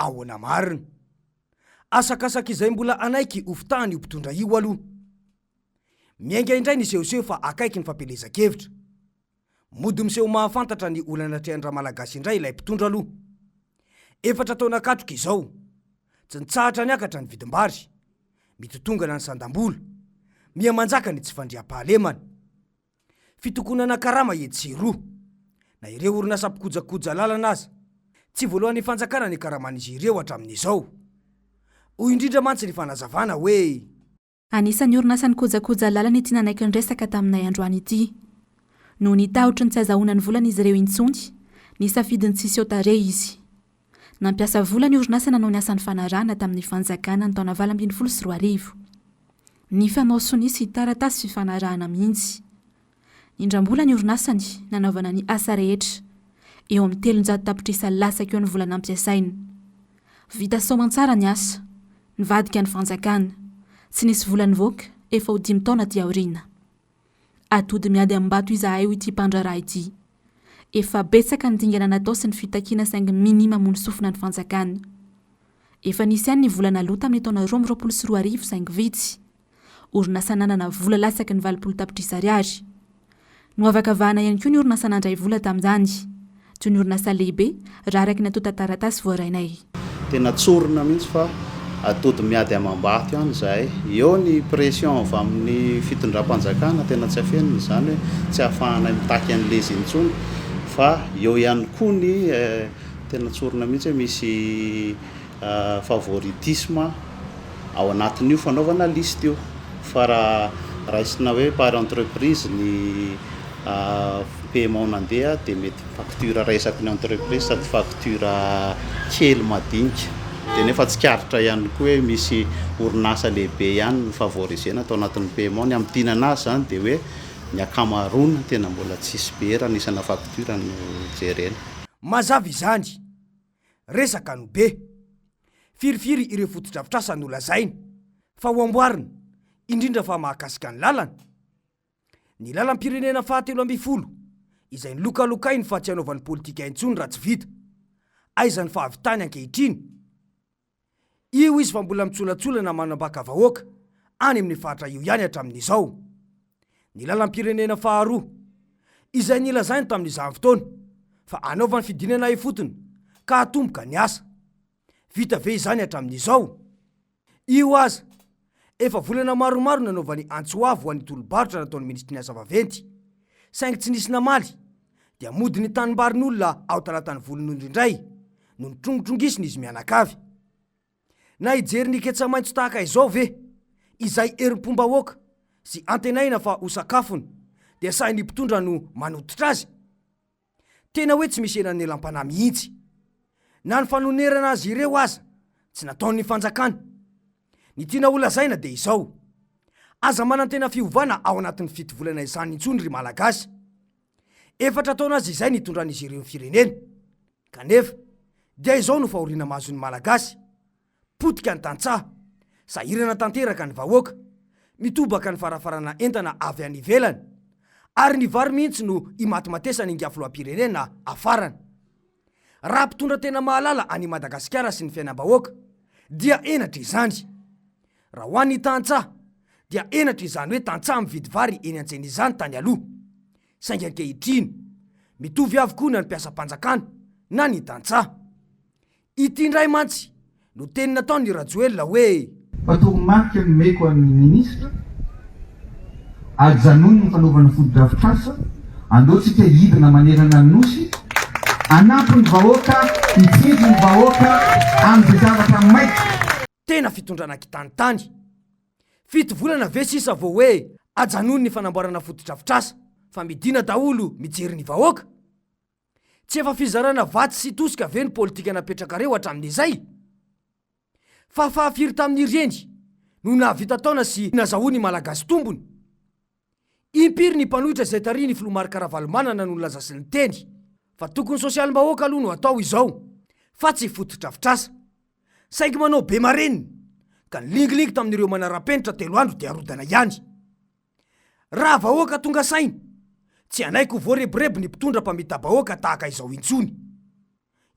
ahoana marina. Asakasaka izay mbola anaiky ofitahany io mpitondra io aloha. Miainga indray ny sehoseho fa akaiky ny fampelezan-kevitra. Mody miseho mahafantatra ny olana trehandra malagasy indray ilay mpitondra aloha. Efatra taona katroka izao, tsy nitsahatra ny akatra ny vidim-bary, mitotongana ny sandam-bola, miha-manjaka ny tsy fandriam-pahalemana. Fitokonana karama edy sy roa, na ireo orinasa mpikojakoja lalana aza, tsy voalohan'ny fanjakana ny karaman'izy ireo hatramin'izao. Hoy indrindra mantsy ny fanazavana hoe anisan'ny orinasa ny kojakoja lalana ity nanaiky ny resaka taminay androany ity. No nitahotry ny tsy azahoana ny volana izy ireo intsony, nisafidiny tsisy otare izy. Nampiasa vola ny orinasa nanao ny asan'ny fanarahana tamin'ny fanjakana ny taona 2024. Ny fanao sonisy taratasy fifanarahana mihitsy. Indrambola ny orinasany nanaovana ny asa rehetra, eo amin'ny 300 tapitrisa lasaka eo ny vola nampiasainy. Vita soamantsara ny asa, nivadika ny fanjakana, tsy nisy vola nivoaka, efa ho 5 taona ty aoriana. Atody miady ambato izahay io ity mpandraraha ity. Efa betsaka ny dingana natao sy ny fitakiana saingy minima mony sofina ny fanjakana. Efa nisy ihany ny vola nalota amin'ny taona 2024 saingy vitsy. Orinasa nanana vola lasaka ny 20 tapitrisa ariary. No afaka vahana ihany koa ny orinasa nandray vola tamin'izany, toy ny orinasa lehibe raha araka natota taratasy voarainay. Tena tsorona mihitsy fa atody miady amam-bato ihany zahay. Eo ny pression avy amin'ny fitondram-panjakana tena tsy afeniny izany hoe tsy ahafahana mitaky an'lezy intsony, fa eo ihany koa ny tena tsorona mihitsy hoe misy favoritisme ao anatin'io fanaovana liste io. Fa raha raisina hoe par entreprise ny paiement nandeha dia mety facture raisaky ny entreprise sady facture kely madinika. Dia nefa tsikaritra ihany koa hoe misy orinasa lehibe ihany ny favorisena atao anatin'ny paiement. Ny amtinana azy zany dia hoe ny akamarona tena mbola tsisy be raha nisana facture no jerena. Mazava izany, resaka no be. Firifiry ireo fotodrafitrasa no lazainy, fa ho amboarina, indrindra fa mahakasika ny lalana. Ny lalam-pirenena fahatelo amby folo, izay ny lokalokainy fa tsy hanaovan'ny politika intsony raha tsy vita. Aiza ny fahavitany ankehitriny. Io izy fa mbola mitsolatsolana manambaka vahoaka any amin'ny fahatra io ihany hatramin'izao. Ny lalam-pirenena faharoa, izay nilazainy tamin'izany fotoana, fa anaovan'ny fidinana efotony ka hatomboka ny asa. Vita ve izany hatramin'izao? Io aza, efa volana maromaro nanaovan'ny antsoavo ho an'ny tolobarotra nataon'ny ministry ny asa vaventy, saingy tsy nisy namaly, dia mody ny tanimbarinyolona ao talatany volon'ondry indray no nitrongotrongiziny izy mianakavy. Na ijery ny ketsa maintso tahaka izao ve, izay erim-pombahoaka sy antenaina fa ho sakafony, dia sahy ny mpitondra no manototra azy. Tena hoe tsy misy enan'ny elam-panahy mihitsy. Na ny fanonerana azy ireo aza, tsy nataon'ny fanjakana. Ny tiana holazaina dia izao, aza manantena fiovana ao anatin'ny fito volana izany intsony ry malagasy. Efatra taona azy izay nitondran'izy ireo firenena. Kanefa, dia izao no fahoriana mahazony malagasy. Potika ny tantsaha, sahirana tanteraka ny vahoaka, mitobaka ny farafarana entana avy any ivelany, ary ny vary mihitsy no imatymatesany ingafoloam-pirenena afarana. Raha mpitondra tena mahalala any Madagasikara sy ny fiainam-bahoaka, dia enatra izany. Raha ho an'ny tantsaha, dia enatra izany hoe tantsaha mividy vary eny an-tsena izany tany aloha. Saingy ankehitriny, mitovy avokoa na ny mpiasam-panjakana na ny tantsaha. Ity indray mantsy no teny nataony Rajoelina hoe Patory-marika no meko amin'ny ministra ajanony ny fanaovana fotodrafitrasa, andeotsika hidina manerana ny nosy, anampy ny vahoaka, hitsinjo ny vahoaka amin'ny zavatra maika. Tena fitondrana kitanytany. Fito volana ve sisa vao hoe ajanony ny fanamboarana fotodrafitrasa, fa midina daholo mijery ny vahoaka. Tsy efa fizarana vatsy sy tosika ve ny politika napetraka reo hatramin'izay? Fa fahafiry tamin'ny reny no nahavita taona sy nazahoany malagasy tombony. Impiry ny mpanohitra izay tariny Filomarika Ravalomanana no laza sy ny teny fa tokony sosialim-bahoaka aloha no atao izao, fa tsy fotodrafitrasa. Saingy manao be mareniny ka nilingilingy tamin'ireo manara-penitra 3 andro dia arodana ihany. Raha vahoaka tonga sainy, tsy anaiko voareborebo ny mpitondra mpamita-bahoaka tahaka izao intsony.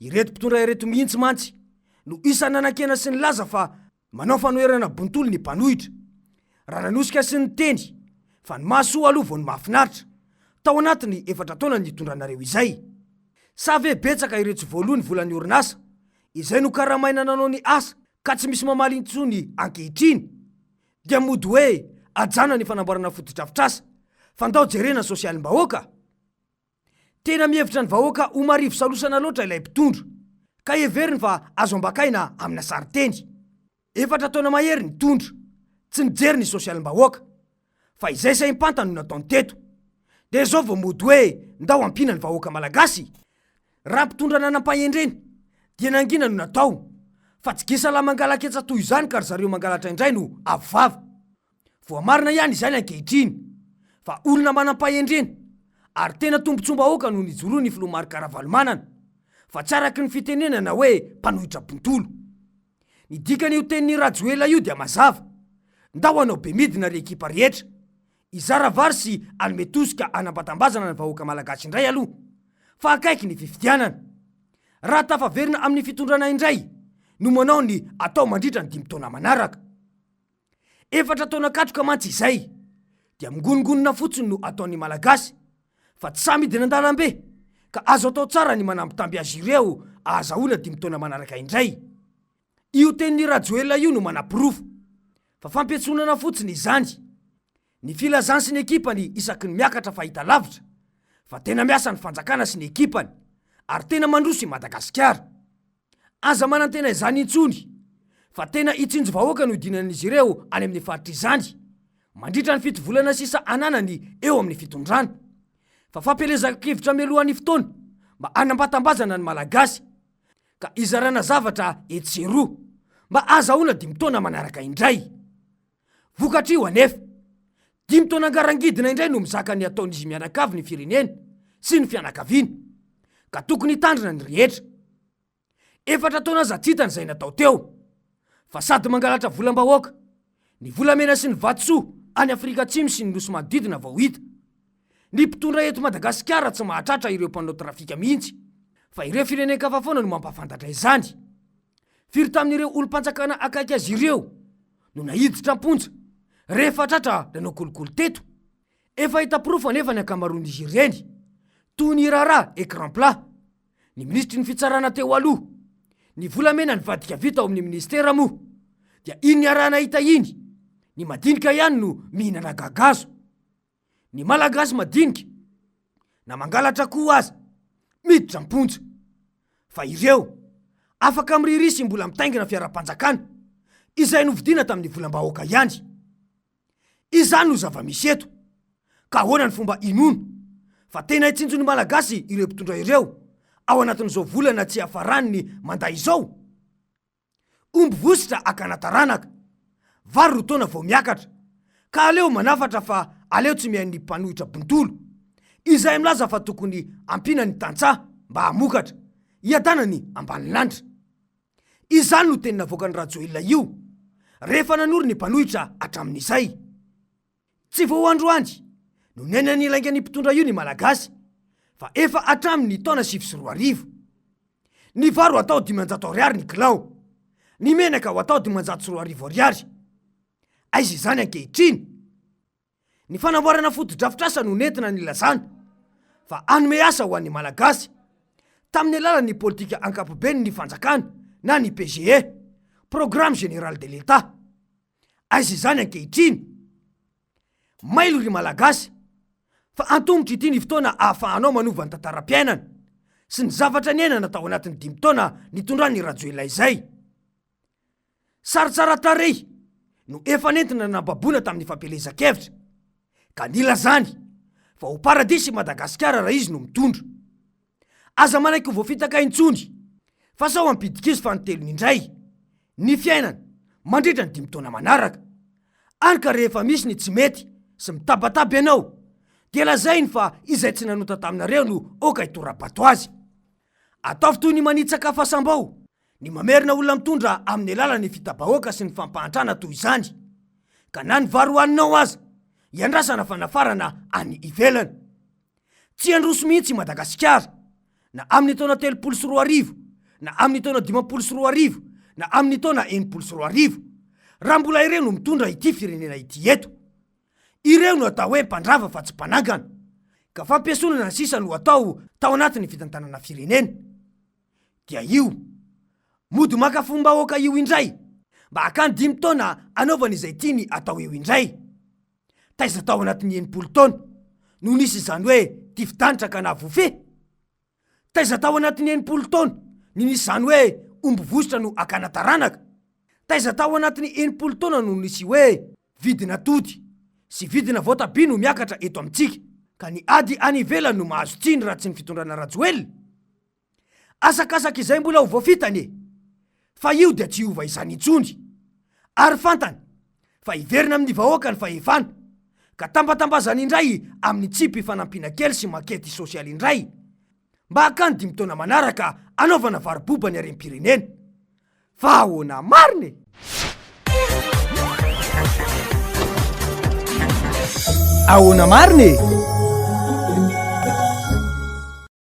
Ireto mpitondra ireto mihitsy mantsy no isananakena sy ny laza fa manao fanoherana bontolo ny mpanohitra, raha nanosika sy ny teny fa ny mahasoa aloha vao ny mahafinaritra. Tao anatiny 4 taona nitondranareo izay. Save betsaka ireto voalohany volan'ny orinasa izay no karamaina nanao ny asa ka tsy misy mamaly intsony ankehitriny, dia mody hoe ajana ny fanamboarana fotodrafitrasa fandao jerena sosialim-bahoaka. Tena mihevitra ny vahoaka ho marivo salosana loatra ilay mpitondra, ka heveriny fa azo ambakaina amina sariteny. 4 taona mahery ny tondra, tsy nijery ny sosialim-bahoaka, fa izay say impanta no nataony teto. Dia zao vao mody hoe ndao ampina ny vahoaka malagasy. Raha mpitondra nanam-pahendreny dia nangina no natao, fa tsy gisa la mangalaketsa toy izany ka ry zareo mangalatra indray no avovava. Voamarina ihany izany ankehitriny fa olona manam-pahendreny ary tena tombontsom-bahoaka no nijoroa ny Filomary Karavalomanana, fa tsy araky ny fitenenana hoe mpanohitra bontolo. Ny dikany io tenin'ny Rajoela io dia mazava, ndao anao be midina ry ekipa rehetra, izara vary sy anome tosika anambatambazana ny vahoaka malagasy indray aloha, fa akaiky ny fifidianana. Raha tafaverina amin'ny fitondrana indray no manao ny atao mandritra ny 5 taona manaraka. 4 taona katroka mantsy izay dia mingonongonona fotsiny no ataon'ny malagasy, fa tsy samidina an-dalambe ka azo atao tsara ny manambitamby azy ireo ahazahoana 5 taona manaraka indray. Io tenin'ny Rajoela io no manapirofo, fa fampiatsonana fotsiny izany. Ny filazany sy ny ekipany isaky ny miakatra fahita lavitra, fa tena miasa ny fanjakana sy ny ekipany ary tena mandroso i Madagasikara. Aza manantena izany intsony fa tena itsinjo vahoaka no idinan'izy ireo any amin'ny faritra izany, mandritra ny 7 volana sisa ananany eo amin'ny fitondrana. Fa fampelezan-kevitra melohan'ny fotoana mba anambatambazana ny malagasy, ka izarana zavatra etseroa mba azahoana 5 taona manaraka indray. Vokatra io anefa 5 taona ngarangidina indray no mizaka ny ataon'izy mianakavy ny firenena sy ny fianakaviana, ka tokony hitandrina ny rehetra. 4 taona aza tsitany izay natao teo, fa sady mangalatra volam-bahoaka, ny volamena sy ny vatosoa any Afrika Atsimo sy ny nosy manodidina vao hita. Ny mpitondra eto Madagasikara tsy mahatratra ireo mpanao trafika mihitsy, fa ireo firenenkafa foana no mampafantatra izany. Firy tamin'ireo olom-panjakana akaiky azy ireo no nahiditra amponja rehefa tratra nanao kolokolo teto. Efa hita-pirofo anefa ny ankamaroan'izy ireny, toy ny raharaha écran plat, ny ministry ny fitsarana teo aloha, ny volamena ny vadika vita ao amin'ny ministera moa, dia iny ny arahana hita iny, ny madinika ihany no mihinana gagazo. Ny malagasy madinika na mangalatra koa aza miditra amponja, fa ireo afaka miririsy mbola mitaingina fiara-panjakana izay novidina tamin'ny volam-bahoaka ihany. Izany no zava-misy eto, ka ahoana ny fomba inono fa tena hitsinjo ny malagasy ireo mpitondra ireo ao anatin'izao volana tsy hafarany ny manday izao. Omby vositra akanataranaka, vary rotona vao miakatra, ka aleo manafatra fa aleo tsy mihain'ny mpanohitra bontolo izay milaza fa tokony ampina ny tantsaha mba hamokatra hiadana ny ambany lanitra. Izany no teny navoaka ny Rajoelina io rehefa nanory ny mpanohitra hatramin'izay. Tsy vao androany no nena ny ilainga ny mpitondra io ny malagasy, fa efa hatramin'ny taona 7 ny varo atao 500 ariary ny kilao, ny menaka ho atao 510 ariary. Aiza izany ankehitriny? Ny fanamboarana foto-drafitrasa no nentina ny lazana fa anome asa ho an'ny malagasy tamin'ny alalan'ny politika ankapobeny ny fanjakana na ny PGE, Programme Général de l'État. Aiza izany ankehitriny? Mailo ry malagasy fa antomotra ity ny fotoana ahafahanao manova ny tantaram-piainana sy ny zavatra niainana tao anatin'ny 5 taona nitondran'ny Rajoelina izay. Saritsara tarehy no efa nentina nababoana tamin'ny fampelezan-kevitra, ka nilazany fa ho paradisy Madagasikara raha izy no mitondra. Aza manaiky ho voafitaka intsony fa sao ampidika izy fa nitelony indray ny fiainana mandritra ny 5 taona manaraka. Any ka rehefa misy ny tsy mety sy mitabataba ianao dia lazainy fa izay tsy nanota taminareo no oka hitorabato azy. Ataovy toy ny manitsaka fasambao ny mamerina olona mitondra amin'ny alalan'ny fitabahoaka sy ny fampahantrana toy izany, ka na ny varo haninao aza iandrasana fa nafarana any ivelany. Tsy androso mihitsy Madagasikara na amin'ny taona 3 sy 4 arivo na amin'ny taona 5 sy 4 arivo na amin'ny taona 80 raha mbola ireo no mitondra ity firenena ity eto. Ireo no atao hoe mpandrava fa tsy mpanangana, ka fampiasonana sisa no atao tao anatin'ny fitantanana firenena. Dia io mody maka fombahoaka io indray mba hakany 5 taona anaovana izay tiany atao io indray. Taiza tao anatin'ny 80 taona no nisy izany hoe ty fidanitra ka navofe. Taiza tao anatin'ny 80 taona no nisy izany hoe omby vosotra no akana taranaka. Taiza tao anatin'ny 80 taona no nisy hoe vidina tody sy vidina voatabia no miakatra eto amintsika, ka ny ady any ivelany no mahazo tsiny raha tsy ny fitondrana rajoelina. Asakasaka izay mbola ho voafitany, fa io dia tsy hiova izany intsony. Ary fantany fa iverina amin'ny vahoaka ny fahefana, ka tambatambazany indray amin'ny tsipy fanampiana kely sy makety sosialy indray mba hakany 5 taona manaraka anaovana variboba ny harem-pirenena. Fa ahoana mariny! Ahoana mariny!